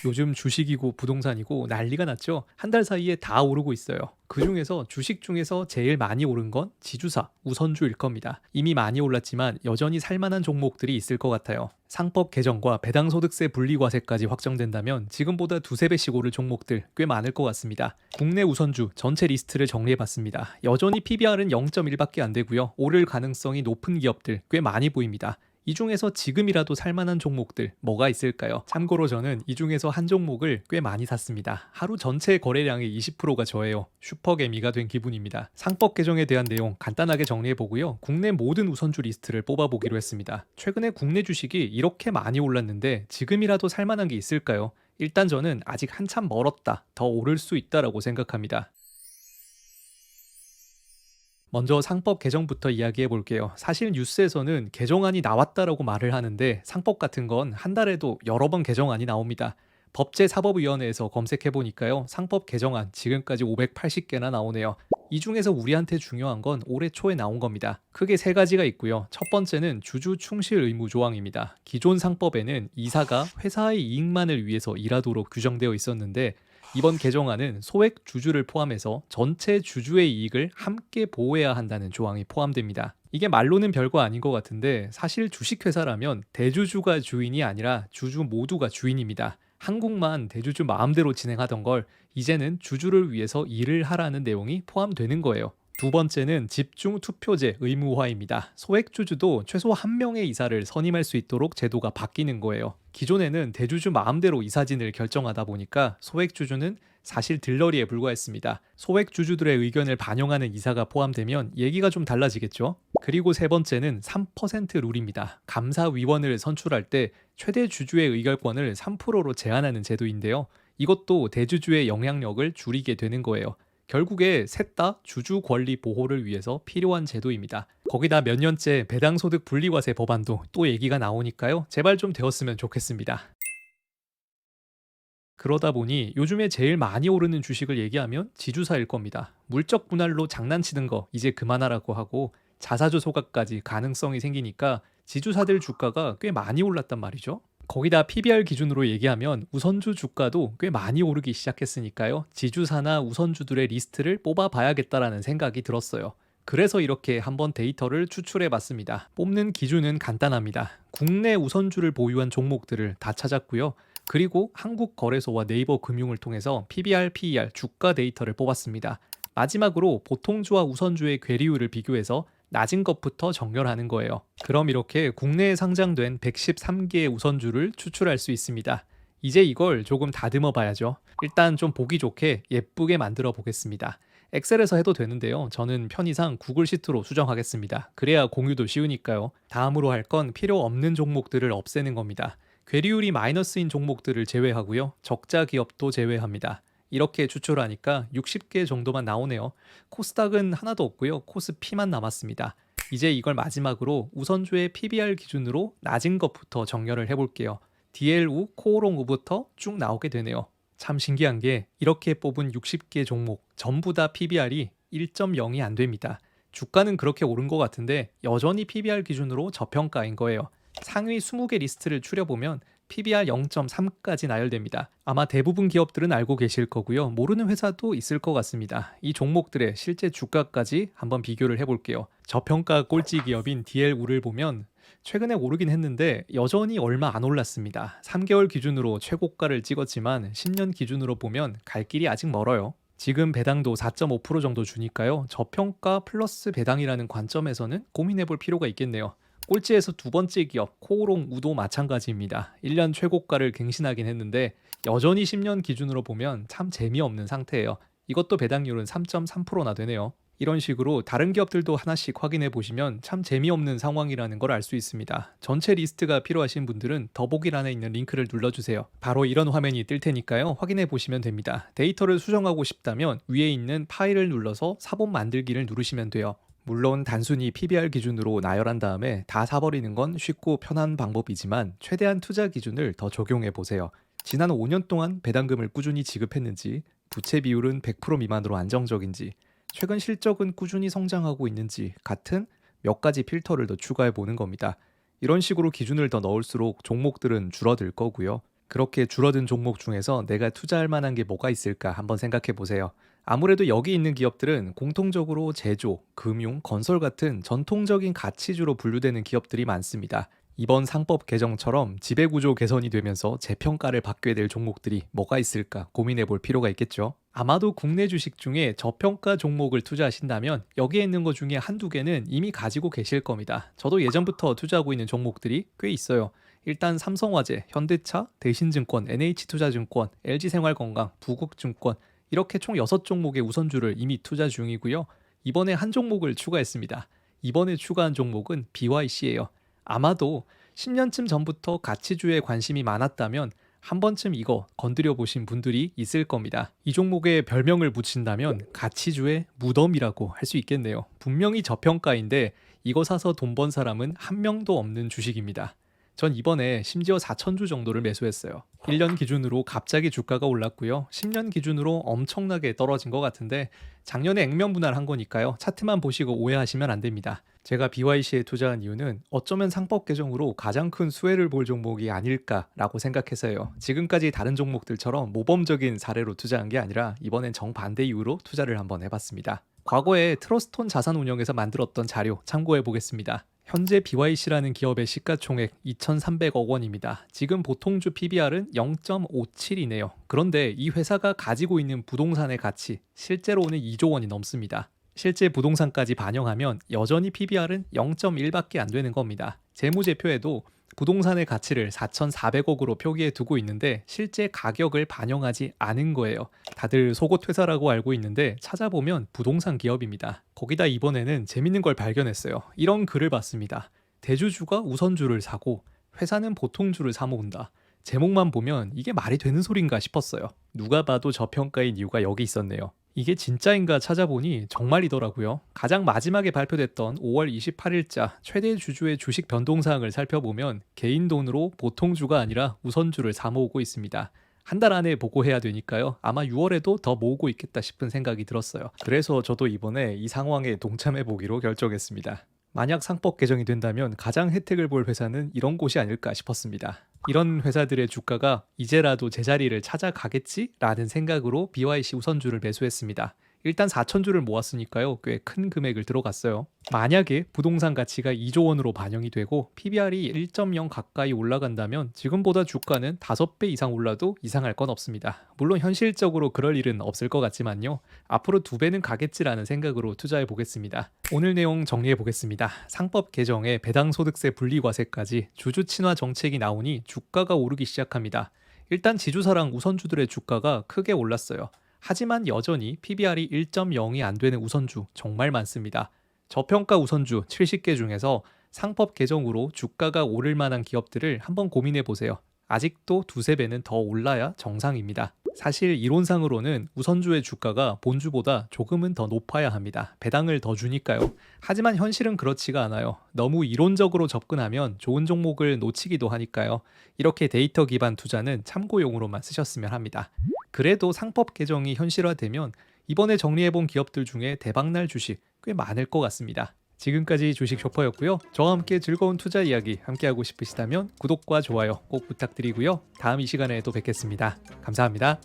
요즘 주식이고 부동산이고 난리가 났죠. 한 달 사이에 다 오르고 있어요. 그중에서 주식 중에서 제일 많이 오른 건 지주사, 우선주일 겁니다. 이미 많이 올랐지만 여전히 살만한 종목들이 있을 것 같아요. 상법 개정과 배당소득세 분리과세까지 확정된다면 지금보다 두세 배씩 오를 종목들 꽤 많을 것 같습니다. 국내 우선주 전체 리스트를 정리해봤습니다. 여전히 PBR은 0.1밖에 안 되고요. 오를 가능성이 높은 기업들 꽤 많이 보입니다. 이 중에서 지금이라도 살만한 종목들 뭐가 있을까요? 참고로 저는 이 중에서 한 종목을 꽤 많이 샀습니다. 하루 전체 거래량의 20%가 저예요. 슈퍼개미가 된 기분입니다. 상법 개정에 대한 내용 간단하게 정리해보고요. 국내 모든 우선주 리스트를 뽑아보기로 했습니다. 최근에 국내 주식이 이렇게 많이 올랐는데 지금이라도 살만한 게 있을까요? 일단 저는 아직 한참 멀었다, 더 오를 수 있다라고 생각합니다. 먼저 상법 개정부터 이야기해 볼게요. 사실 뉴스에서는 개정안이 나왔다라고 말을 하는데 상법 같은 건 한 달에도 여러 번 개정안이 나옵니다. 법제사법위원회에서 검색해 보니까요. 상법 개정안 지금까지 580개나 나오네요. 이 중에서 우리한테 중요한 건 올해 초에 나온 겁니다. 크게 세 가지가 있고요. 첫 번째는 주주 충실 의무 조항입니다. 기존 상법에는 이사가 회사의 이익만을 위해서 일하도록 규정되어 있었는데 이번 개정안은 소액 주주를 포함해서 전체 주주의 이익을 함께 보호해야 한다는 조항이 포함됩니다. 이게 말로는 별거 아닌 것 같은데 사실 주식회사라면 대주주가 주인이 아니라 주주 모두가 주인입니다. 한국만 대주주 마음대로 진행하던 걸 이제는 주주를 위해서 일을 하라는 내용이 포함되는 거예요. 두 번째는 집중 투표제 의무화입니다. 소액 주주도 최소 한 명의 이사를 선임할 수 있도록 제도가 바뀌는 거예요. 기존에는 대주주 마음대로 이사진을 결정하다 보니까 소액 주주는 사실 들러리에 불과했습니다. 소액 주주들의 의견을 반영하는 이사가 포함되면 얘기가 좀 달라지겠죠. 그리고 세 번째는 3% 룰입니다. 감사위원을 선출할 때 최대 주주의 의결권을 3%로 제한하는 제도인데요. 이것도 대주주의 영향력을 줄이게 되는 거예요. 결국에 셋 다 주주 권리 보호를 위해서 필요한 제도입니다. 거기다 몇 년째 배당소득 분리과세 법안도 또 얘기가 나오니까요. 제발 좀 되었으면 좋겠습니다. 그러다 보니 요즘에 제일 많이 오르는 주식을 얘기하면 지주사일 겁니다. 물적 분할로 장난치는 거 이제 그만하라고 하고 자사주 소각까지 가능성이 생기니까 지주사들 주가가 꽤 많이 올랐단 말이죠. 거기다 PBR 기준으로 얘기하면 우선주 주가도 꽤 많이 오르기 시작했으니까요. 지주사나 우선주들의 리스트를 뽑아봐야겠다라는 생각이 들었어요. 그래서 이렇게 한번 데이터를 추출해 봤습니다. 뽑는 기준은 간단합니다. 국내 우선주를 보유한 종목들을 다 찾았고요. 그리고 한국거래소와 네이버 금융을 통해서 PBR, PER 주가 데이터를 뽑았습니다. 마지막으로 보통주와 우선주의 괴리율을 비교해서 낮은 것부터 정렬하는 거예요. 그럼 이렇게 국내에 상장된 113개의 우선주를 추출할 수 있습니다. 이제 이걸 조금 다듬어 봐야죠. 일단 좀 보기 좋게 예쁘게 만들어 보겠습니다. 엑셀에서 해도 되는데요. 저는 편의상 구글 시트로 수정하겠습니다. 그래야 공유도 쉬우니까요. 다음으로 할 건 필요 없는 종목들을 없애는 겁니다. 괴리율이 마이너스인 종목들을 제외하고요. 적자 기업도 제외합니다. 이렇게 추출하니까 60개 정도만 나오네요. 코스닥은 하나도 없고요. 코스피만 남았습니다. 이제 이걸 마지막으로 우선주의 PBR 기준으로 낮은 것부터 정렬을 해볼게요. DLU, 코오롱우부터 쭉 나오게 되네요. 참 신기한 게 이렇게 뽑은 60개 종목 전부 다 PBR이 1.0이 안 됩니다. 주가는 그렇게 오른 것 같은데 여전히 PBR 기준으로 저평가인 거예요. 상위 20개 리스트를 추려보면 PBR 0.3까지 나열됩니다. 아마 대부분 기업들은 알고 계실 거고요. 모르는 회사도 있을 것 같습니다. 이 종목들의 실제 주가까지 한번 비교를 해볼게요. 저평가 꼴찌 기업인 DLU를 보면 최근에 오르긴 했는데 여전히 얼마 안 올랐습니다. 3개월 기준으로 최고가를 찍었지만 10년 기준으로 보면 갈 길이 아직 멀어요. 지금 배당도 4.5% 정도 주니까요. 저평가 플러스 배당이라는 관점에서는 고민해 볼 필요가 있겠네요. 꼴찌에서 두 번째 기업 코오롱 우도 마찬가지입니다. 1년 최고가를 갱신하긴 했는데 여전히 10년 기준으로 보면 참 재미없는 상태예요. 이것도 배당률은 3.3%나 되네요. 이런 식으로 다른 기업들도 하나씩 확인해 보시면 참 재미없는 상황이라는 걸 알 수 있습니다. 전체 리스트가 필요하신 분들은 더보기란에 있는 링크를 눌러주세요. 바로 이런 화면이 뜰 테니까요. 확인해 보시면 됩니다. 데이터를 수정하고 싶다면 위에 있는 파일을 눌러서 사본 만들기를 누르시면 돼요. 물론 단순히 PBR 기준으로 나열한 다음에 다 사버리는 건 쉽고 편한 방법이지만 최대한 투자 기준을 더 적용해 보세요. 지난 5년 동안 배당금을 꾸준히 지급했는지, 부채 비율은 100% 미만으로 안정적인지, 최근 실적은 꾸준히 성장하고 있는지 같은 몇 가지 필터를 더 추가해 보는 겁니다. 이런 식으로 기준을 더 넣을수록 종목들은 줄어들 거고요. 그렇게 줄어든 종목 중에서 내가 투자할 만한 게 뭐가 있을까 한번 생각해 보세요. 아무래도 여기 있는 기업들은 공통적으로 제조, 금융, 건설 같은 전통적인 가치주로 분류되는 기업들이 많습니다. 이번 상법 개정처럼 지배구조 개선이 되면서 재평가를 받게 될 종목들이 뭐가 있을까 고민해 볼 필요가 있겠죠. 아마도 국내 주식 중에 저평가 종목을 투자하신다면 여기에 있는 것 중에 한두 개는 이미 가지고 계실 겁니다. 저도 예전부터 투자하고 있는 종목들이 꽤 있어요. 일단 삼성화재, 현대차, 대신증권, NH투자증권, LG생활건강, 부국증권 이렇게 총 6종목의 우선주를 이미 투자 중이고요. 이번에 한 종목을 추가했습니다. 이번에 추가한 종목은 BYC예요. 아마도 10년쯤 전부터 가치주에 관심이 많았다면 한 번쯤 이거 건드려 보신 분들이 있을 겁니다. 이 종목에 별명을 붙인다면 가치주의 무덤이라고 할 수 있겠네요. 분명히 저평가인데 이거 사서 돈 번 사람은 한 명도 없는 주식입니다. 전 이번에 심지어 4,000주 정도를 매수했어요. 1년 기준으로 갑자기 주가가 올랐고요. 10년 기준으로 엄청나게 떨어진 것 같은데 작년에 액면 분할한 거니까요. 차트만 보시고 오해하시면 안 됩니다. 제가 BYC에 투자한 이유는 어쩌면 상법 개정으로 가장 큰 수혜를 볼 종목이 아닐까라고 생각해서요. 지금까지 다른 종목들처럼 모범적인 사례로 투자한 게 아니라 이번엔 정반대 이유로 투자를 한번 해봤습니다. 과거에 트러스톤 자산운용에서 만들었던 자료 참고해 보겠습니다. 현재 BYC라는 기업의 시가총액 2,300억 원입니다. 지금 보통주 PBR은 0.57이네요. 그런데 이 회사가 가지고 있는 부동산의 가치 실제로는 2조 원이 넘습니다. 실제 부동산까지 반영하면 여전히 PBR은 0.1밖에 안 되는 겁니다. 재무제표에도 부동산의 가치를 4,400억으로 표기해 두고 있는데 실제 가격을 반영하지 않은 거예요. 다들 속옷 회사라고 알고 있는데 찾아보면 부동산 기업입니다. 거기다 이번에는 재밌는 걸 발견했어요. 이런 글을 봤습니다. 대주주가 우선주를 사고 회사는 보통주를 사 모은다. 제목만 보면 이게 말이 되는 소린가 싶었어요. 누가 봐도 저평가인 이유가 여기 있었네요. 이게 진짜인가 찾아보니 정말이더라고요. 가장 마지막에 발표됐던 5월 28일자 최대 주주의 주식 변동사항을 살펴보면 개인 돈으로 보통주가 아니라 우선주를 사 모으고 있습니다. 한 달 안에 보고해야 되니까요. 아마 6월에도 더 모으고 있겠다 싶은 생각이 들었어요. 그래서 저도 이번에 이 상황에 동참해보기로 결정했습니다. 만약 상법 개정이 된다면 가장 혜택을 볼 회사는 이런 곳이 아닐까 싶었습니다. 이런 회사들의 주가가 이제라도 제자리를 찾아가겠지라는 생각으로 BYC 우선주를 매수했습니다. 일단 4,000주를 모았으니까요. 꽤 큰 금액을 들어갔어요. 만약에 부동산 가치가 2조 원으로 반영이 되고 PBR이 1.0 가까이 올라간다면 지금보다 주가는 5배 이상 올라도 이상할 건 없습니다. 물론 현실적으로 그럴 일은 없을 것 같지만요. 앞으로 2배는 가겠지라는 생각으로 투자해 보겠습니다. 오늘 내용 정리해 보겠습니다. 상법 개정에 배당소득세 분리과세까지 주주 친화 정책이 나오니 주가가 오르기 시작합니다. 일단 지주사랑 우선주들의 주가가 크게 올랐어요. 하지만 여전히 PBR이 1.0이 안 되는 우선주 정말 많습니다. 저평가 우선주 70개 중에서 상법 개정으로 주가가 오를 만한 기업들을 한번 고민해 보세요. 아직도 2~3배는 더 올라야 정상입니다. 사실 이론상으로는 우선주의 주가가 본주보다 조금은 더 높아야 합니다. 배당을 더 주니까요. 하지만 현실은 그렇지가 않아요. 너무 이론적으로 접근하면 좋은 종목을 놓치기도 하니까요. 이렇게 데이터 기반 투자는 참고용으로만 쓰셨으면 합니다. 그래도 상법 개정이 현실화되면 이번에 정리해본 기업들 중에 대박날 주식 꽤 많을 것 같습니다. 지금까지 주식 쇼퍼였고요. 저와 함께 즐거운 투자 이야기 함께하고 싶으시다면 구독과 좋아요 꼭 부탁드리고요. 다음 이 시간에 또 뵙겠습니다. 감사합니다.